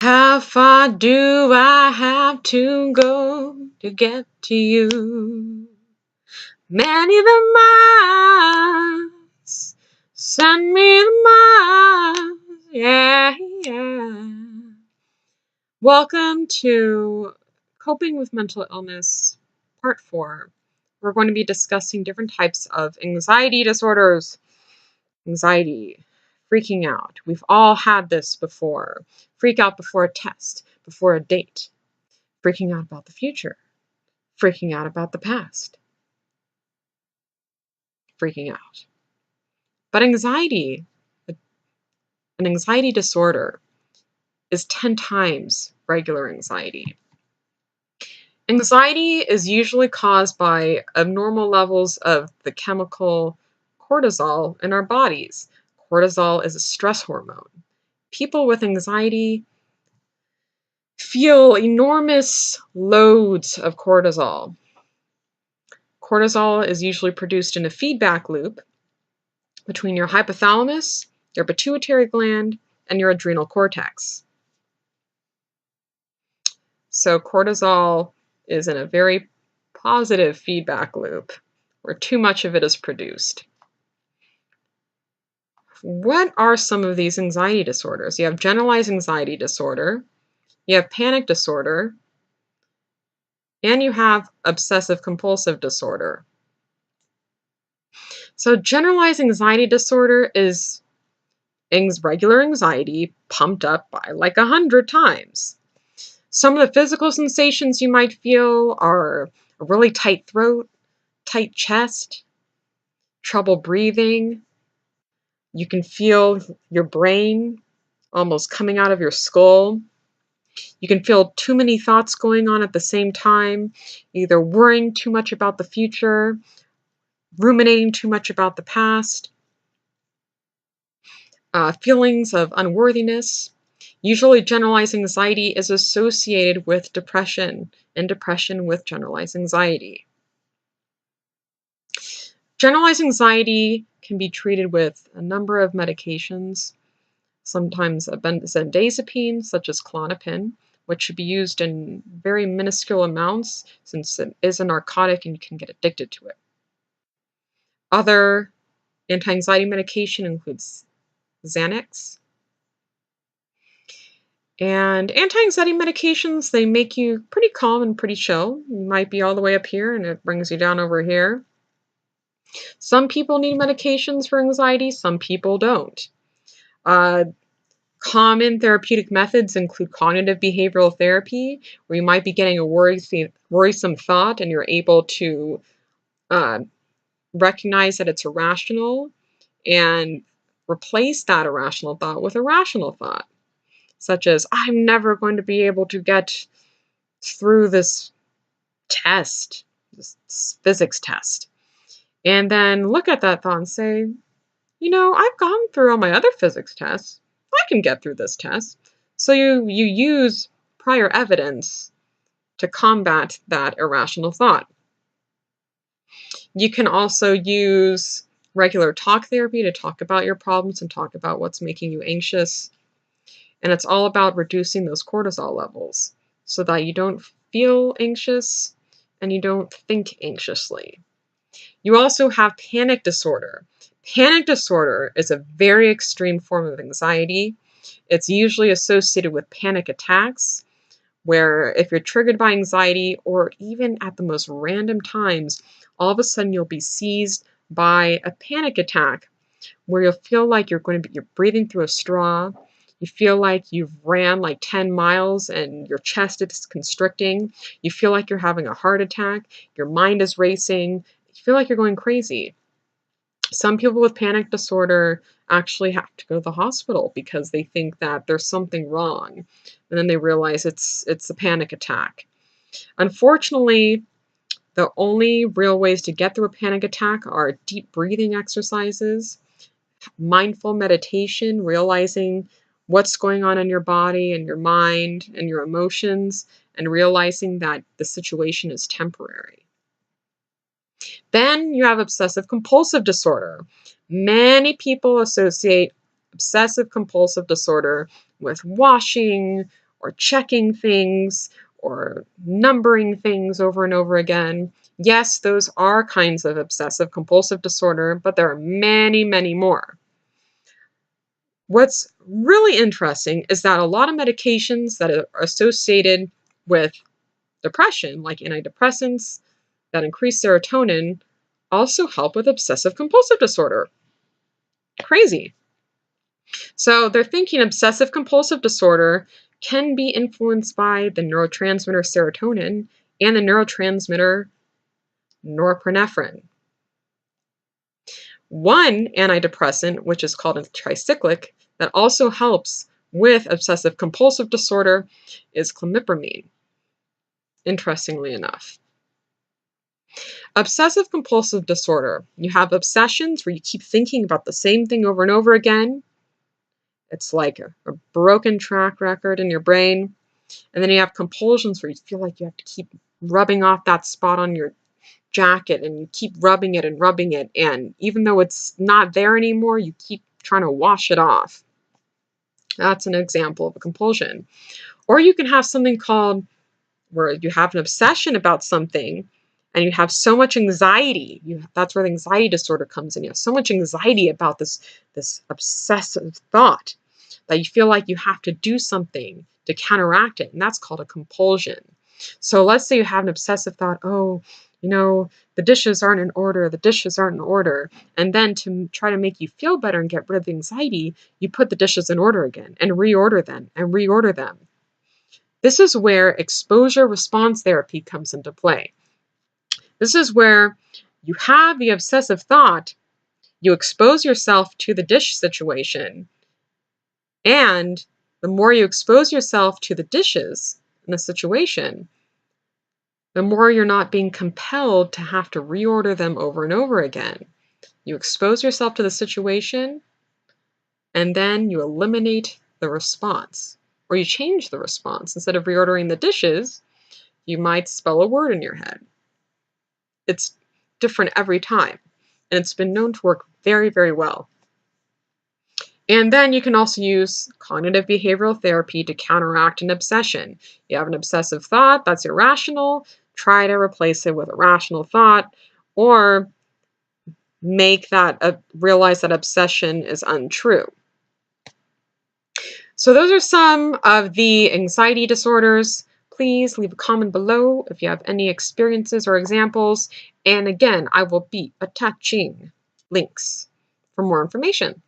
How far do I have to go to get to you? Many the miles, send me the miles, yeah, yeah. Welcome to Coping with Mental Illness, Part 4. We're going to be discussing different types of anxiety disorders. Anxiety, freaking out. We've all had this before. Freak out before a test, before a date. Freaking out about the future. Freaking out about the past. Freaking out. But anxiety, an anxiety disorder, is 10 times regular anxiety. Anxiety is usually caused by abnormal levels of the chemical cortisol in our bodies. Cortisol is a stress hormone. People with anxiety feel enormous loads of cortisol. Cortisol is usually produced in a feedback loop between your hypothalamus, your pituitary gland, and your adrenal cortex. So cortisol is in a very positive feedback loop where too much of it is produced. What are some of these anxiety disorders? You have generalized anxiety disorder, you have panic disorder, and you have obsessive compulsive disorder. So generalized anxiety disorder is regular anxiety pumped up by like 100 times. Some of the physical sensations you might feel are a really tight throat, tight chest, trouble breathing. You can feel your brain almost coming out of your skull. You can feel too many thoughts going on at the same time, either worrying too much about the future, ruminating too much about the past, feelings of unworthiness. Usually generalized anxiety is associated with depression, and depression with generalized anxiety. Generalized anxiety can be treated with a number of medications, sometimes a benzodiazepine, such as Klonopin, which should be used in very minuscule amounts since it is a narcotic and you can get addicted to it. Other anti-anxiety medication includes Xanax. And anti-anxiety medications, they make you pretty calm and pretty chill. You might be all the way up here and it brings you down over here. Some people need medications for anxiety, some people don't. Common therapeutic methods include cognitive behavioral therapy, where you might be getting a worrisome thought and you're able to uh, recognize that it's irrational and replace that irrational thought with a rational thought, such as, I'm never going to be able to get through this test, this physics test. And then look at that thought and say, I've gone through all my other physics tests. I can get through this test. So you use prior evidence to combat that irrational thought. You can also use regular talk therapy to talk about your problems and talk about what's making you anxious. And it's all about reducing those cortisol levels so that you don't feel anxious and you don't think anxiously. You also have panic disorder. Panic disorder is a very extreme form of anxiety. It's usually associated with panic attacks, where if you're triggered by anxiety or even at the most random times, all of a sudden you'll be seized by a panic attack where you'll feel like you're breathing through a straw. You feel like you've ran like 10 miles and your chest is constricting. You feel like you're having a heart attack. Your mind is racing. You feel like you're going crazy. Some people with panic disorder actually have to go to the hospital because they think that there's something wrong. And then they realize it's a panic attack. Unfortunately, the only real ways to get through a panic attack are deep breathing exercises, mindful meditation, realizing what's going on in your body and your mind and your emotions, and realizing that the situation is temporary. Then you have obsessive compulsive disorder. Many people associate obsessive compulsive disorder with washing or checking things or numbering things over and over again. Yes, those are kinds of obsessive compulsive disorder, but there are many, many more. What's really interesting is that a lot of medications that are associated with depression, like antidepressants that increase serotonin, also help with obsessive compulsive disorder. Crazy. So they're thinking obsessive compulsive disorder can be influenced by the neurotransmitter serotonin and the neurotransmitter norepinephrine. One antidepressant, which is called a tricyclic, that also helps with obsessive compulsive disorder is clomipramine, interestingly enough. Obsessive compulsive disorder, you have obsessions where you keep thinking about the same thing over and over again. It's like a broken track record in your brain. And then you have compulsions where you feel like you have to keep rubbing off that spot on your jacket and you keep rubbing it and rubbing it. And even though it's not there anymore, you keep trying to wash it off. That's an example of a compulsion. Or you can have something called where you have an obsession about something and you have so much anxiety. That's where the anxiety disorder comes in. You have so much anxiety about this obsessive thought that you feel like you have to do something to counteract it. And that's called a compulsion. So let's say you have an obsessive thought, oh, the dishes aren't in order, the dishes aren't in order. And then to try to make you feel better and get rid of the anxiety, you put the dishes in order again and reorder them and reorder them. This is where exposure response therapy comes into play. This is where you have the obsessive thought, you expose yourself to the dish situation, and the more you expose yourself to the dishes in the situation, the more you're not being compelled to have to reorder them over and over again. You expose yourself to the situation, and then you eliminate the response, or you change the response. Instead of reordering the dishes, you might spell a word in your head. It's different every time, and it's been known to work very, very well. And then you can also use cognitive behavioral therapy to counteract an obsession. You have an obsessive thought that's irrational, try to replace it with a rational thought, or realize that obsession is untrue. So those are some of the anxiety disorders. Please leave a comment below if you have any experiences or examples. And again, I will be attaching links for more information.